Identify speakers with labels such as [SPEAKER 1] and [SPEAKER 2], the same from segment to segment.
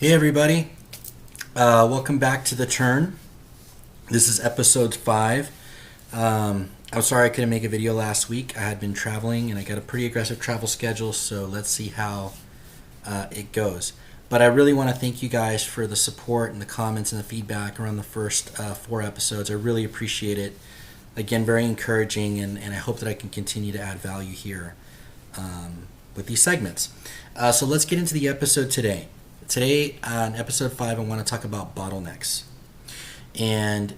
[SPEAKER 1] Hey everybody, welcome back to The Turn. This is episode 5. I'm sorry I couldn't make a video last week. I had been traveling and I got a pretty aggressive travel schedule, so let's see how it goes. But I really want to thank you guys for the support and the comments and the feedback around the first 4 episodes. I really appreciate it. Again, very encouraging, and I hope that I can continue to add value here with these segments. So let's get into the episode today. Today, on episode 5, I want to talk about bottlenecks. And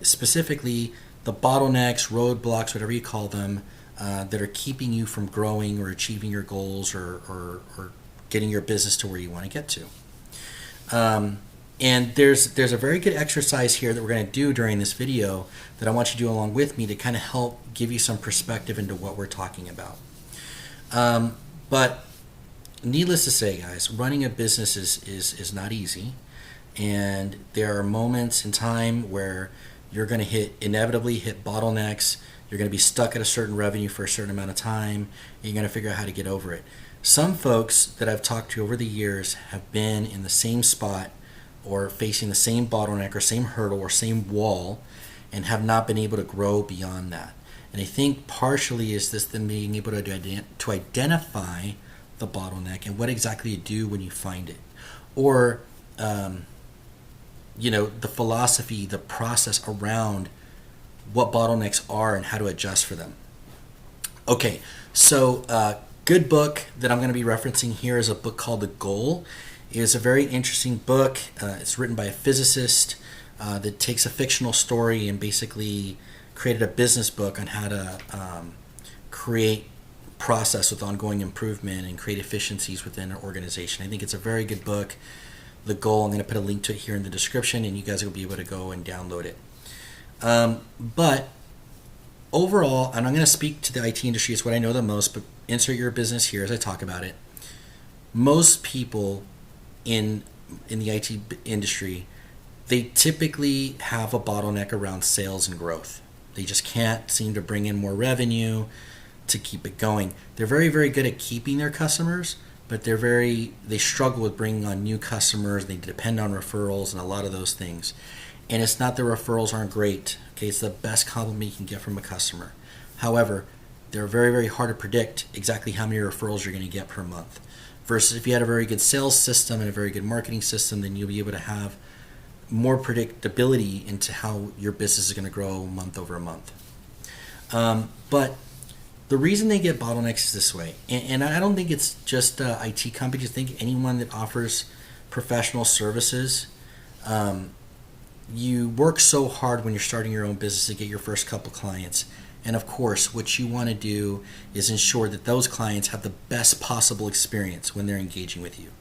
[SPEAKER 1] specifically, the bottlenecks, roadblocks, whatever you call them, that are keeping you from growing or achieving your goals or getting your business to where you want to get to. And there's a very good exercise here that we're going to do during this video that I want you to do along with me to kind of help give you some perspective into what we're talking about. But needless to say, guys, running a business is not easy, and there are moments in time where you're going to inevitably hit bottlenecks. You're going to be stuck at a certain revenue for a certain amount of time, and you're going to figure out how to get over it. Some folks that I've talked to over the years have been in the same spot or facing the same bottleneck or same hurdle or same wall and have not been able to grow beyond that. And I think partially is this them being able to identify the bottleneck and what exactly you do when you find it, or the philosophy, the process around what bottlenecks are and how to adjust for them. Okay, so good book that I'm going to be referencing here is a book called The Goal. It is a very interesting book. It's written by a physicist that takes a fictional story and basically created a business book on how to create process with ongoing improvement and create efficiencies within an organization. I think it's a very good book. The Goal, I'm going to put a link to it here in the description, and you guys will be able to go and download it. But overall, and I'm going to speak to the IT industry, it's what I know the most, but insert your business here as I talk about it. Most people in the IT industry, they typically have a bottleneck around sales and growth. They just can't seem to bring in more revenue to keep it going. They're very, very good at keeping their customers, but they struggle with bringing on new customers. They depend on referrals and a lot of those things. And it's not that referrals aren't great. Okay, it's the best compliment you can get from a customer. However, they're very, very hard to predict exactly how many referrals you're going to get per month. Versus if you had a very good sales system and a very good marketing system, then you'll be able to have more predictability into how your business is going to grow month over month. But the reason they get bottlenecks is this way, and I don't think it's just IT companies. I think anyone that offers professional services, you work so hard when you're starting your own business to get your first couple clients. And of course, what you want to do is ensure that those clients have the best possible experience when they're engaging with you.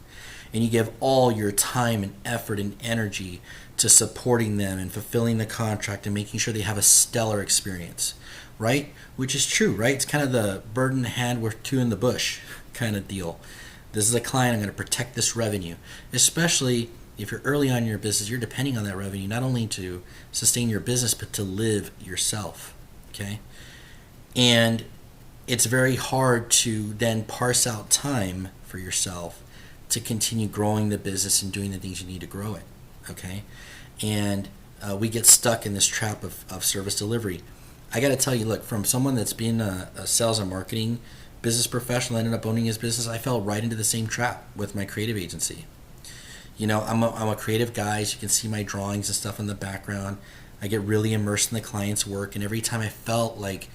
[SPEAKER 1] And you give all your time and effort and energy to supporting them and fulfilling the contract and making sure they have a stellar experience, right? Which is true, right? It's kind of the bird in the hand worth two in the bush kind of deal. This is a client, I'm going to protect this revenue. Especially if you're early on in your business, you're depending on that revenue not only to sustain your business, but to live yourself, okay? And it's very hard to then parse out time for yourself to continue growing the business and doing the things you need to grow it, okay? And we get stuck in this trap of service delivery. I got to tell you, look, from someone that's been a sales and marketing business professional, ended up owning his business, I fell right into the same trap with my creative agency. You know, I'm a creative guy, as you can see my drawings and stuff in the background. I get really immersed in the client's work, and every time I felt like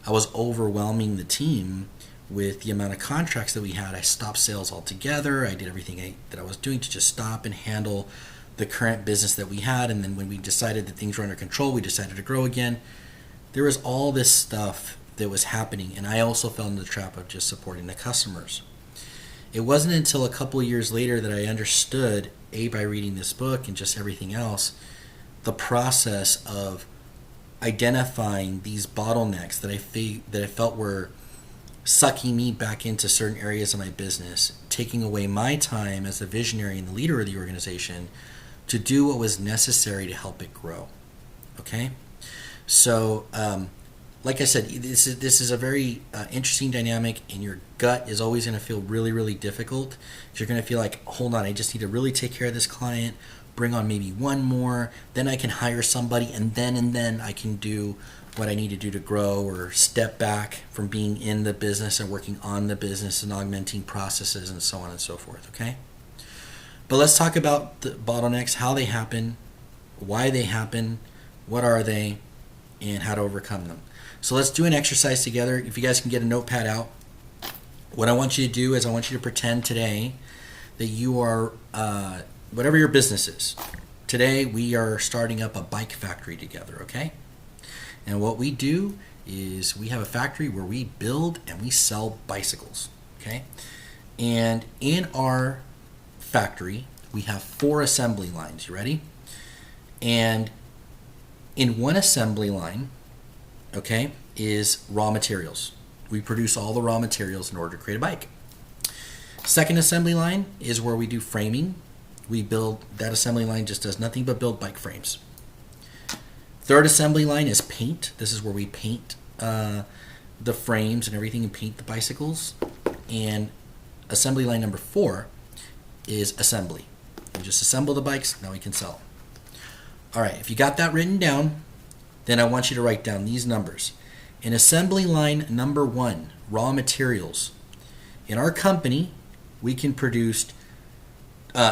[SPEAKER 1] I was overwhelming the team with the amount of contracts that we had, I stopped sales altogether. I did everything that I was doing to just stop and handle the current business that we had. And then when we decided that things were under control, we decided to grow again. There was all this stuff that was happening, and I also fell into the trap of just supporting the customers. It wasn't until a couple of years later that I understood, by reading this book and just everything else, the process of identifying these bottlenecks that I felt were sucking me back into certain areas of my business, taking away my time as the visionary and the leader of the organization to do what was necessary to help it grow. Okay? So like I said, this is a very interesting dynamic, and your gut is always going to feel really, really difficult. You're going to feel like, hold on, I just need to really take care of this client, bring on maybe one more, then I can hire somebody, and then I can do what I need to do to grow, or step back from being in the business and working on the business and augmenting processes and so on and so forth, okay? But let's talk about the bottlenecks, how they happen, why they happen, what are they, and how to overcome them. So let's do an exercise together. If you guys can get a notepad out, what I want you to do is I want you to pretend today that you are, whatever your business is. Today we are starting up a bike factory together, okay? And what we do is we have a factory where we build and we sell bicycles, okay? And in our factory, we have 4 assembly lines. You ready? And in one assembly line, okay, is raw materials. We produce all the raw materials in order to create a bike. Second assembly line is where we do framing. We build, that assembly line just does nothing but build bike frames. Third assembly line is paint. This is where we paint the frames and everything and paint the bicycles. And assembly line number 4 is assembly. We just assemble the bikes, now we can sell them. All right, if you got that written down, then I want you to write down these numbers. In assembly line number 1, raw materials. In our company, we can produce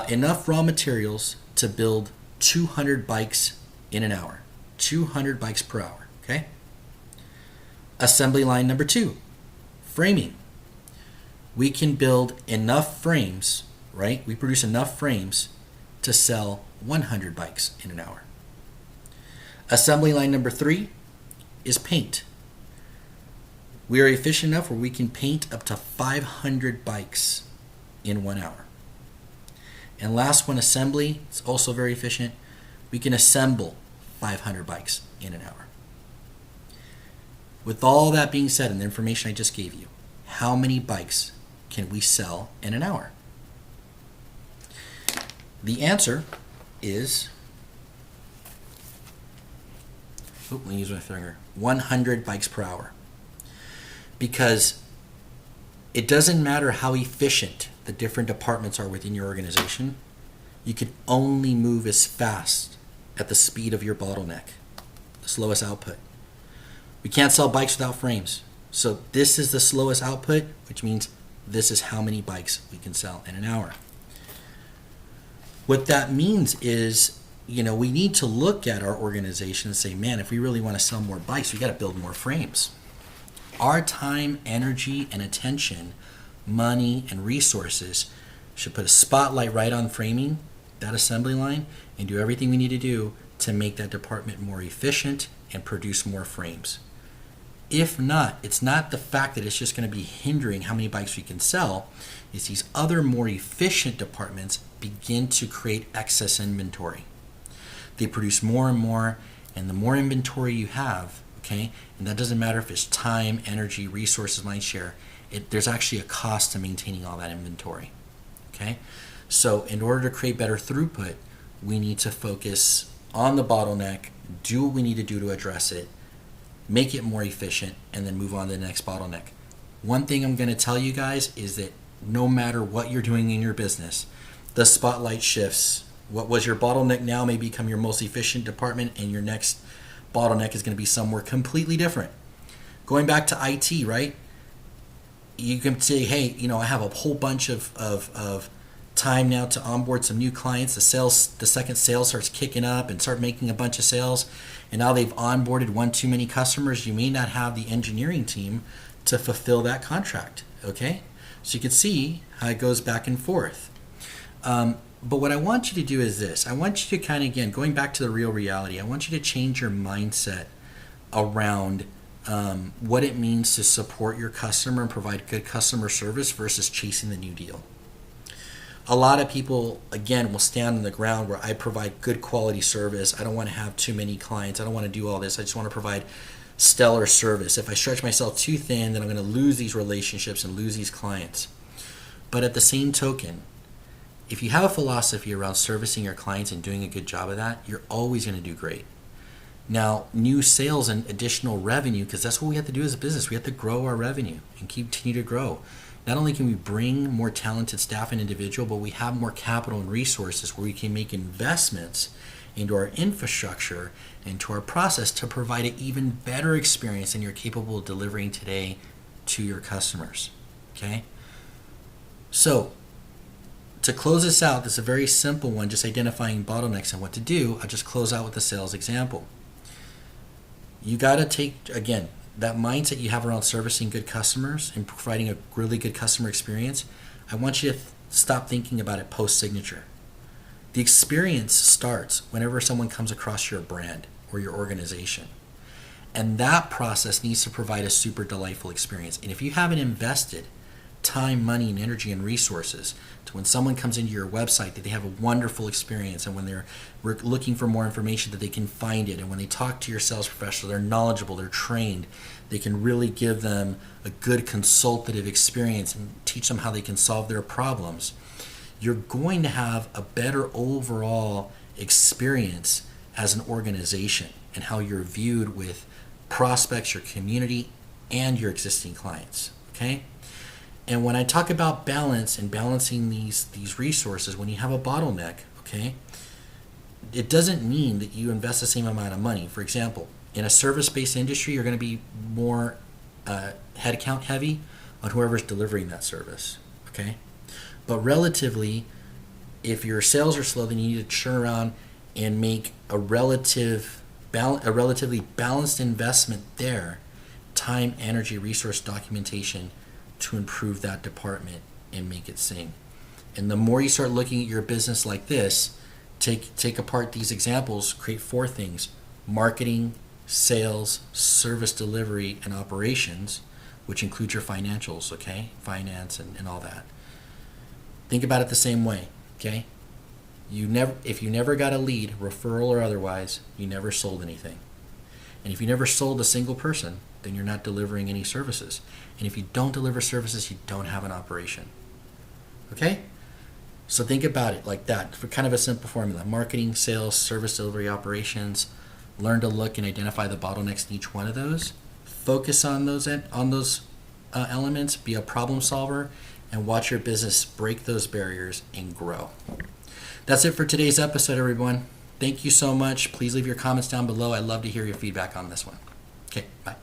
[SPEAKER 1] enough raw materials to build 200 bikes in an hour. 200 bikes per hour, okay? Assembly line number 2, framing. We can build enough frames, right? We produce enough frames to sell 100 bikes in an hour. Assembly line number 3 is paint. We are efficient enough where we can paint up to 500 bikes in 1 hour. And last one, assembly. It's also very efficient. We can assemble 500 bikes in an hour. With all that being said and the information I just gave you, how many bikes can we sell in an hour? The answer is, let me use my finger, 100 bikes per hour. Because it doesn't matter how efficient the different departments are within your organization, you can only move as fast at the speed of your bottleneck, the slowest output. We can't sell bikes without frames. So this is the slowest output, which means this is how many bikes we can sell in an hour. What that means is, we need to look at our organization and say, man, if we really want to sell more bikes, we got to build more frames. Our time, energy, and attention, money, and resources should put a spotlight right on framing, that assembly line, and do everything we need to do to make that department more efficient and produce more frames. If not, it's not the fact that it's just going to be hindering how many bikes we can sell. It's these other more efficient departments begin to create excess inventory. They produce more and more, and the more inventory you have, okay, and that doesn't matter if it's time, energy, resources, mind share, there's actually a cost to maintaining all that inventory, okay? So in order to create better throughput, we need to focus on the bottleneck, do what we need to do to address it, make it more efficient, and then move on to the next bottleneck. One thing I'm going to tell you guys is that no matter what you're doing in your business, the spotlight shifts. What was your bottleneck now may become your most efficient department, and your next bottleneck is going to be somewhere completely different. Going back to IT, right? You can say, hey, I have a whole bunch of time now to onboard some new clients. The second sales starts kicking up and start making a bunch of sales, and now they've onboarded one too many customers. You may not have the engineering team to fulfill that contract, okay? So you can see how it goes back and forth. But what I want you to do is this. I want you to kind of, again, going back to the real reality, I want you to change your mindset around what it means to support your customer and provide good customer service versus chasing the new deal. A lot of people, again, will stand on the ground where I provide good quality service. I don't want to have too many clients. I don't want to do all this. I just want to provide stellar service. If I stretch myself too thin, then I'm going to lose these relationships and lose these clients. But at the same token, if you have a philosophy around servicing your clients and doing a good job of that, you're always going to do great. Now, new sales and additional revenue, because that's what we have to do as a business. We have to grow our revenue and continue to grow. Not only can we bring more talented staff and individual, but we have more capital and resources where we can make investments into our infrastructure, into our process to provide an even better experience than you're capable of delivering today to your customers. Okay? So, to close this out, this is a very simple one, just identifying bottlenecks and what to do. I'll just close out with a sales example. You got to take, again, that mindset you have around servicing good customers and providing a really good customer experience. I want you to stop thinking about it post-signature. The experience starts whenever someone comes across your brand or your organization. And that process needs to provide a super delightful experience. And if you haven't invested time, money, and energy and resources to when someone comes into your website that they have a wonderful experience, and when they're looking for more information that they can find it, and when they talk to your sales professional, they're knowledgeable, they're trained, they can really give them a good consultative experience and teach them how they can solve their problems, you're going to have a better overall experience as an organization and how you're viewed with prospects, your community, and your existing clients. Okay? And when I talk about balance and balancing these resources, when you have a bottleneck, okay, it doesn't mean that you invest the same amount of money. For example, in a service-based industry, you're going to be more headcount heavy on whoever's delivering that service. Okay? But relatively, if your sales are slow, then you need to turn around and make a relatively balanced investment there, time, energy, resource, documentation, to improve that department and make it sing. And the more you start looking at your business like this, take apart these examples, create 4 things: marketing, sales, service delivery, and operations, which includes your financials, okay? Finance and all that. Think about it the same way, okay? If you never got a lead, referral or otherwise, you never sold anything. And if you never sold a single person, then you're not delivering any services. And if you don't deliver services, you don't have an operation. Okay? So think about it like that, for kind of a simple formula: marketing, sales, service delivery, operations. Learn to look and identify the bottlenecks in each one of those. Focus on those elements. Be a problem solver, and watch your business break those barriers and grow. That's it for today's episode, everyone. Thank you so much. Please leave your comments down below. I'd love to hear your feedback on this one. Okay, bye.